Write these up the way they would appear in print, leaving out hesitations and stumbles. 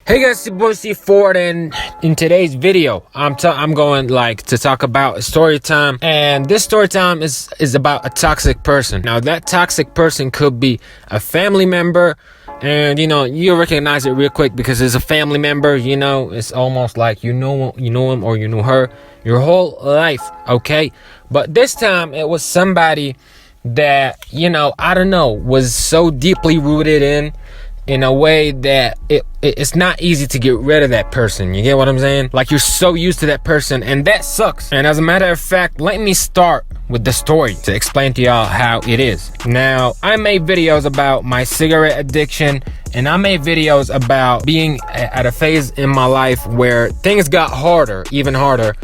Hey guys, it's your boy C Ford, and in today's video, I'm going to talk about story time, and this story time is about a toxic person. Now, that toxic person could be a family member, and you recognize it real quick because it's a family member. It's almost like you know him or you know her your whole life, okay? But this time it was somebody that I don't know, was so deeply rooted in a way that it's not easy to get rid of that person. You get what I'm saying? Like, you're so used to that person, and that sucks. And as a matter of fact, let me start with the story to explain to y'all how it is. Now, I made videos about my cigarette addiction, and I made videos about being at a phase in my life where things got harder, even harder.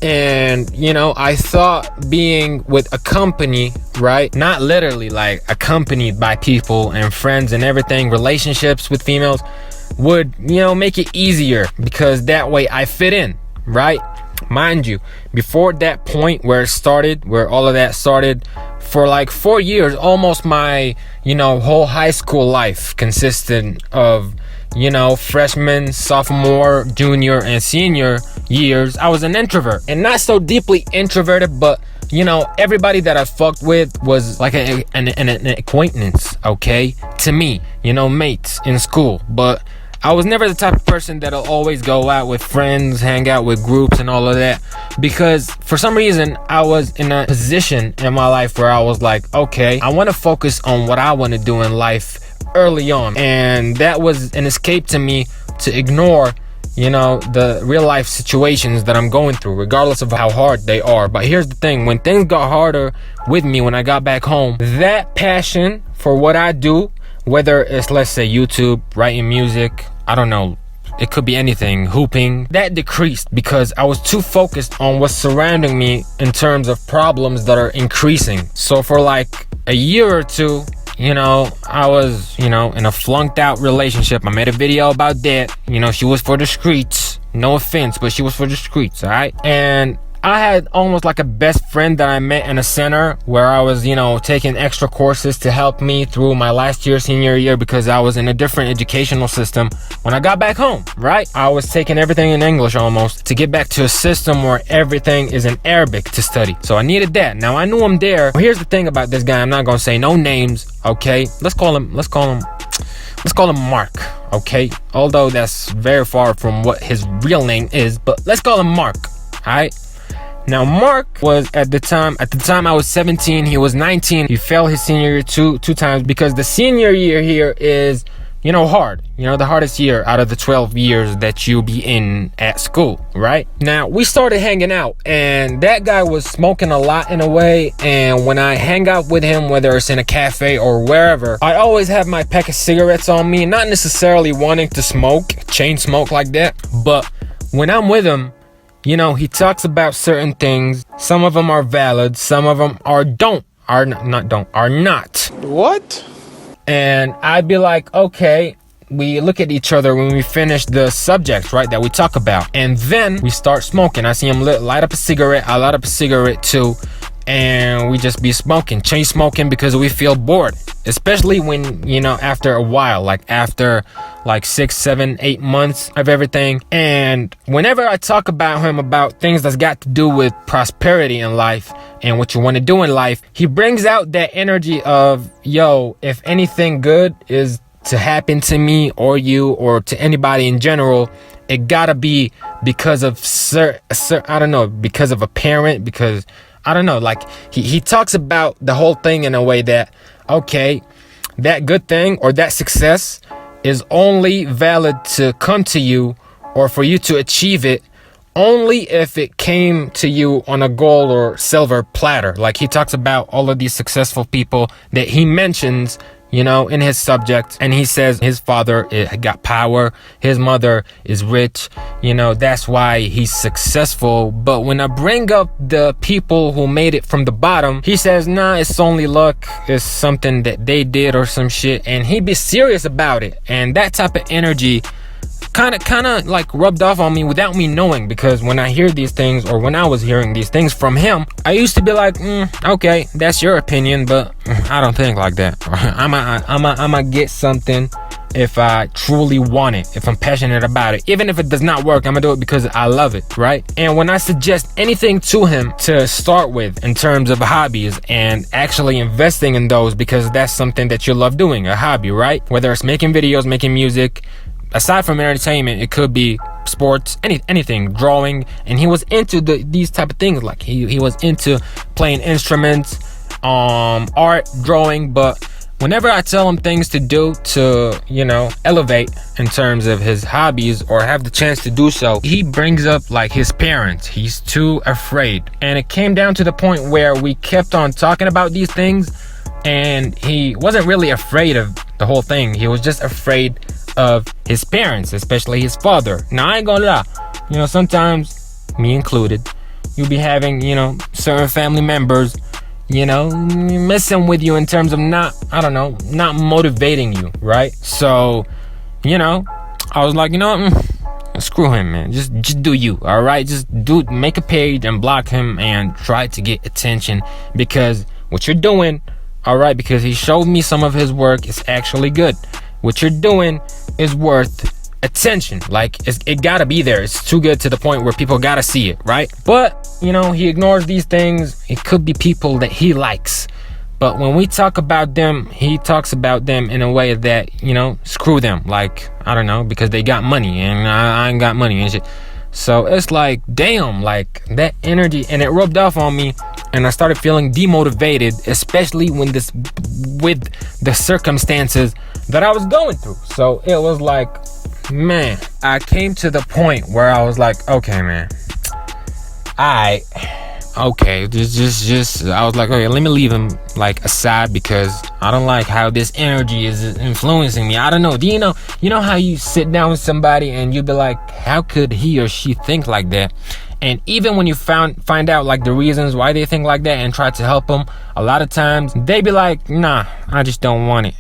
And I thought being with a company, right, not literally like accompanied by people and friends and everything, relationships with females, would make it easier, because that way I fit in, right? Mind you, before that point where all of that started, for like 4 years, almost my whole high school life consisted of freshman, sophomore, junior, and senior years, I was an introvert, and not so deeply introverted, but everybody that I fucked with was like an acquaintance, okay, to me, mates in school. But I was never the type of person that'll always go out with friends, hang out with groups and all of that, because for some reason I was in a position in my life where I was like, okay, I want to focus on what I want to do in life early on, and that was an escape to me to ignore the real life situations that I'm going through, regardless of how hard they are. But here's the thing: when things got harder with me, when I got back home, that passion for what I do, whether it's, let's say, YouTube, writing music, I don't know, it could be anything, hooping, that decreased because I was too focused on what's surrounding me in terms of problems that are increasing. So for like a year or two, I was, in a flunked out relationship. I made a video about that. She was for the streets. No offense, but she was for the streets, all right? And I had almost like a best friend that I met in a center where I was, taking extra courses to help me through my last year, senior year, because I was in a different educational system. When I got back home, right, I was taking everything in English almost to get back to a system where everything is in Arabic to study. So I needed that. Now, I knew him there. Well, here's the thing about this guy. I'm not gonna say no names, okay? Let's call him Mark, okay? Although that's very far from what his real name is, but let's call him Mark, all right? Now, Mark was at the time I was 17, he was 19. He failed his senior year two times, because the senior year here is, hard. The hardest year out of the 12 years that you'll be in at school, right? Now, we started hanging out, and that guy was smoking a lot in a way. And when I hang out with him, whether it's in a cafe or wherever, I always have my pack of cigarettes on me, not necessarily wanting to chain smoke like that. But when I'm with him, he talks about certain things. Some of them are valid, some of them are not. What? And I'd be like, okay, we look at each other when we finish the subjects, right, that we talk about. And then we start smoking. I see him light up a cigarette. I light up a cigarette too. And we just be smoking, chain smoking, because we feel bored. Especially when, after a while, like after like 6, 7, 8 months of everything. And whenever I talk about him about things that's got to do with prosperity in life and what you want to do in life, he brings out that energy of, yo, if anything good is to happen to me or you or to anybody in general, it gotta be because of because of a parent, because I don't know, like he talks about the whole thing in a way that, okay, that good thing or that success is only valid to come to you or for you to achieve it only if it came to you on a gold or silver platter. Like, he talks about all of these successful people that he mentions, in his subject, and he says his father got power, his mother is rich, that's why he's successful. But when I bring up the people who made it from the bottom, he says, nah, it's only luck, it's something that they did or some shit, and he be serious about it. And that type of energy kind of like rubbed off on me without me knowing, because when I hear these things, or when I was hearing these things from him, I used to be like, okay, that's your opinion, but I don't think like that. I'ma get something if I truly want it, if I'm passionate about it. Even if it does not work, I'm gonna do it because I love it, right? And when I suggest anything to him to start with in terms of hobbies and actually investing in those, because that's something that you love doing, a hobby, right? Whether it's making videos, making music, aside from entertainment, it could be sports, anything, drawing. And he was into these type of things. Like he was into playing instruments, art, drawing. But whenever I tell him things to do to, elevate in terms of his hobbies or have the chance to do so, he brings up like his parents. He's too afraid. And it came down to the point where we kept on talking about these things, and he wasn't really afraid of the whole thing. He was just afraid of his parents, especially his father. Now, I ain't gonna lie, sometimes, me included, you'll be having, certain family members, messing with you in terms of not motivating you, right? So, I was like, screw him, man. Just do you, all right? Just make a page and block him and try to get attention, because what you're doing, all right, because he showed me some of his work, is actually good. What you're doing is worth attention. Like, it gotta be there. It's too good to the point where people gotta see it, right? But, he ignores these things. It could be people that he likes. But when we talk about them, he talks about them in a way that, screw them. Like, I don't know, because they got money and I ain't got money and shit. So it's like, damn, like that energy, and it rubbed off on me, and I started feeling demotivated, especially with the circumstances that I was going through. So it was like, man, I came to the point where I was like, okay, man, I was like, okay, let me leave him like aside, because I don't like how this energy is influencing me. I don't know. Do you know how you sit down with somebody and you be like, how could he or she think like that? And even when you find out like the reasons why they think like that and try to help them, a lot of times they be like, nah, I just don't want it,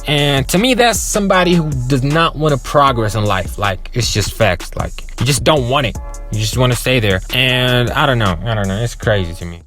And to me, that's somebody who does not want to progress in life. Like, it's just facts. Like, you just don't want it. You just want to stay there. And I don't know. It's crazy to me.